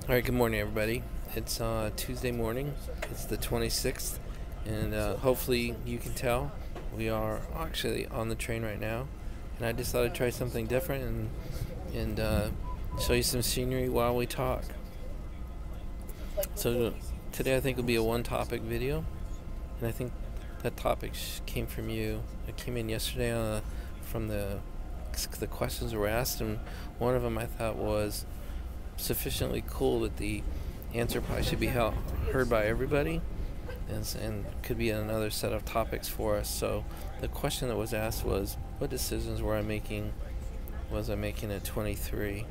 All right, good morning, everybody. It's Tuesday morning. It's the 26th, and hopefully you can tell we are actually on the train right now. And I just thought I'd try something different and show you some scenery while we talk. So today I think will be a one-topic video, and I think that topic came from you. It came in yesterday from the questions that were asked, and one of them I thought was sufficiently cool that the answer probably should be heard by everybody, and could be another set of topics for us. So the question that was asked was, what decisions was I making at 23?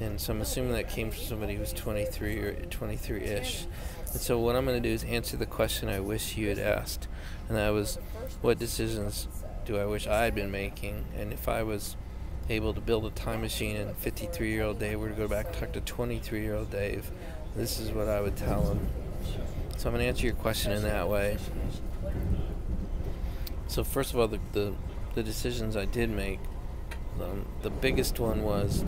And so I'm assuming that came from somebody who's 23 or 23-ish. And so what I'm going to do is answer the question I wish you had asked, and that was, what decisions do I wish I had been making? And if I was able to build a time machine and 53-year-old Dave were to go back and talk to 23-year-old Dave, this is what I would tell him. So I'm going to answer your question in that way. So first of all, the decisions I did make, the biggest one was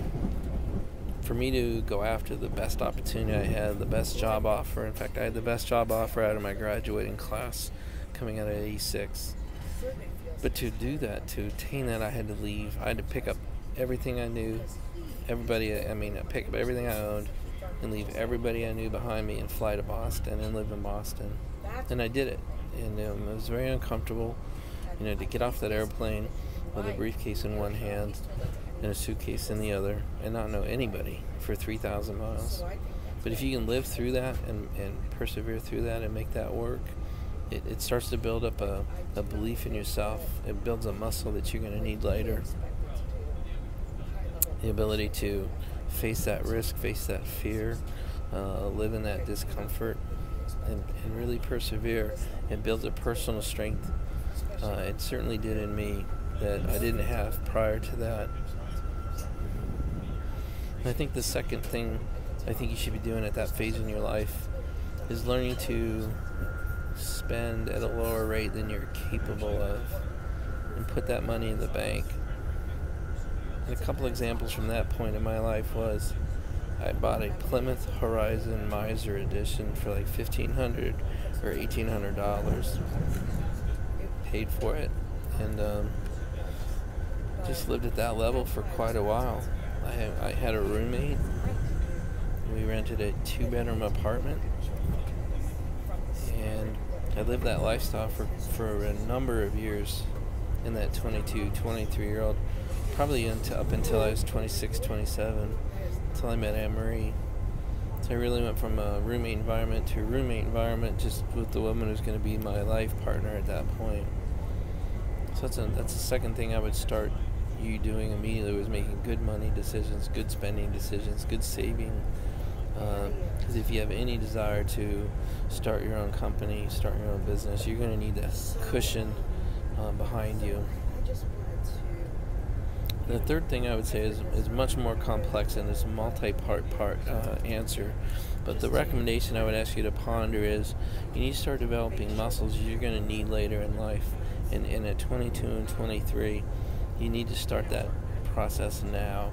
for me to go after the best opportunity I had, the best job offer. In fact, I had the best job offer out of my graduating class coming out of 86. But to do that, to attain that, I had to leave. I had to pick up everything I knew, pick up everything I owned, and leave everybody I knew behind me and fly to Boston and live in Boston. And I did it. And it was very uncomfortable, to get off that airplane with a briefcase in one hand and a suitcase in the other and not know anybody for 3,000 miles. But if you can live through that and persevere through that and make that work, it starts to build up a belief in yourself. It builds a muscle that you're going to need later. The ability to face that risk, face that fear, live in that discomfort, and really persevere. It builds a personal strength. It certainly did in me that I didn't have prior to that. And I think the second thing I think you should be doing at that phase in your life is learning to spend at a lower rate than you're capable of and put that money in the bank. And a couple examples from that point in my life was I bought a Plymouth Horizon Miser edition for like $1,500 or $1,800. Paid for it and just lived at that level for quite a while. I had a roommate. We rented a 2-bedroom apartment, and I lived that lifestyle for a number of years in that 22, 23-year-old, probably up until I was 26, 27, until I met Anne-Marie. So I really went from a roommate environment to a roommate environment just with the woman who's going to be my life partner at that point. So that's the second thing I would start you doing immediately, was making good money decisions, good spending decisions, good saving. Because if you have any desire to start your own company, start your own business, you're going to need that cushion behind you. The third thing I would say is much more complex and is a multi-part answer. But the recommendation I would ask you to ponder is you need to start developing muscles you're going to need later in life. And at 22 and 23, you need to start that process now.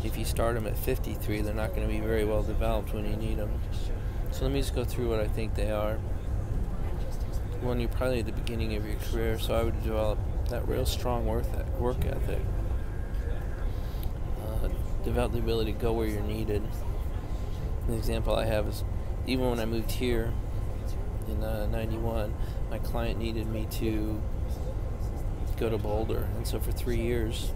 If you start them at 53, they're not going to be very well developed when you need them. So let me just go through what I think they are. One, you're probably at the beginning of your career, so I would develop that real strong work ethic. Develop the ability to go where you're needed. An example I have is, even when I moved here in 91, my client needed me to go to Boulder, and so for 3 years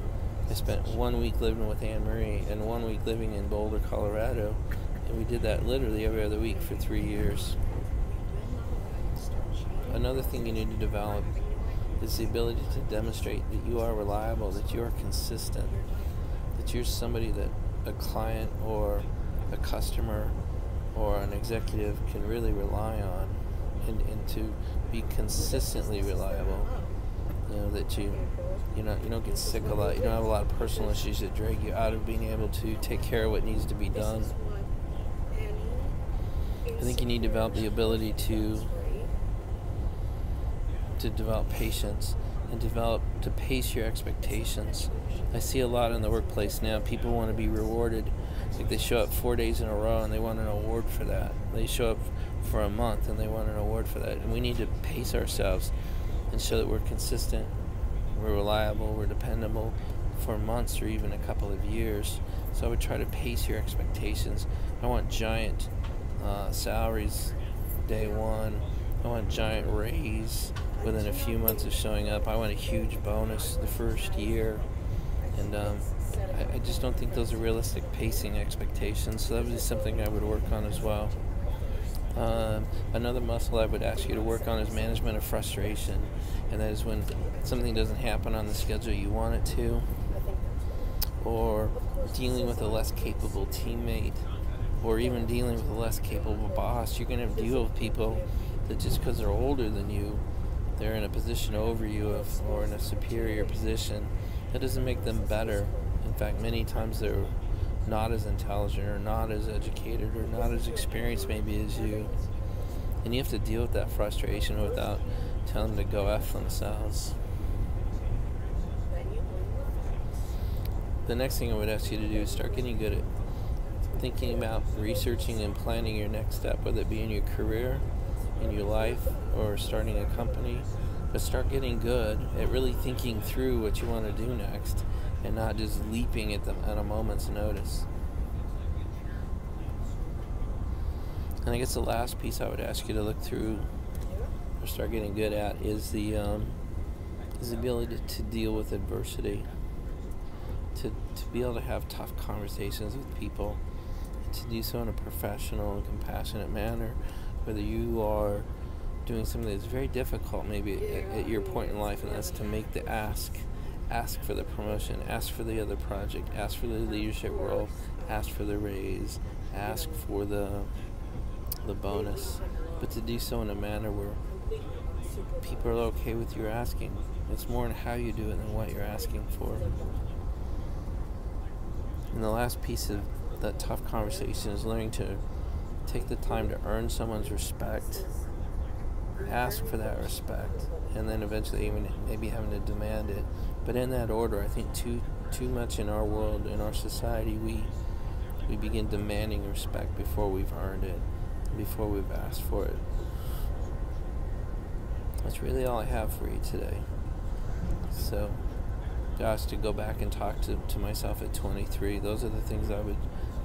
I spent 1 week living with Anne-Marie and 1 week living in Boulder, Colorado, and we did that literally every other week for 3 years. Another thing you need to develop is the ability to demonstrate that you are reliable, that you are consistent, that you're somebody that a client or a customer or an executive can really rely on, and to be consistently reliable. That you don't get sick a lot. You don't have a lot of personal issues that drag you out of being able to take care of what needs to be done. I think you need to develop the ability to develop patience and to pace your expectations. I see a lot in the workplace now. People want to be rewarded Like they show up 4 days in a row and they want an award for that. They show up for a month and they want an award for that. And we need to pace ourselves and show that we're consistent, we're reliable, we're dependable for months or even a couple of years. So I would try to pace your expectations. I want giant salaries day one. I want a giant raise within a few months of showing up. I want a huge bonus the first year. And I just don't think those are realistic pacing expectations. So that would be something I would work on as well. Another muscle I would ask you to work on is management of frustration. And that is when something doesn't happen on the schedule you want it to, or dealing with a less capable teammate, or even dealing with a less capable boss. You're going to deal with people that just because they're older than you, they're in a position over you or in a superior position. That doesn't make them better. In fact, many times they're not as intelligent or not as educated or not as experienced maybe as you. And you have to deal with that frustration without telling them to go F themselves. The next thing I would ask you to do is start getting good at thinking about researching and planning your next step, whether it be in your career, in your life, or starting a company. But start getting good at really thinking through what you want to do next and not just leaping at them at a moment's notice. And I guess the last piece I would ask you to look through or start getting good at is the ability to deal with adversity, to be able to have tough conversations with people, and to do so in a professional and compassionate manner, whether you are doing something that's very difficult maybe at your point in life, and that's to make the ask for the promotion, ask for the other project, ask for the leadership role, ask for the raise, ask for the bonus, but to do so in a manner where people are okay with your asking. It's more in how you do it than what you're asking for. And the last piece of that tough conversation is learning to take the time to earn someone's respect, ask for that respect, and then eventually even maybe having to demand it. But in that order, I think too much in our world, in our society, we begin demanding respect before we've earned it, before we've asked for it. That's really all I have for you today. So, gosh, to go back and talk to myself at 23, those are the things I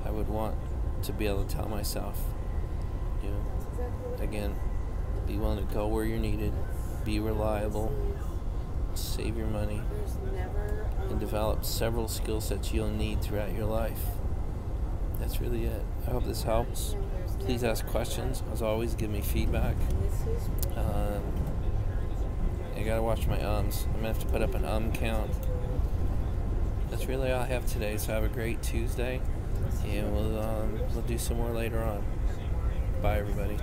would want to be able to tell myself. You know, again, be willing to go where you're needed, be reliable, save your money, and develop several skill sets you'll need throughout your life. That's really it. I hope this helps. Please ask questions. As always, give me feedback. I gotta watch my ums. I'm gonna have to put up an count. That's really all I have today. So have a great Tuesday, and we'll do some more later on. Bye, everybody.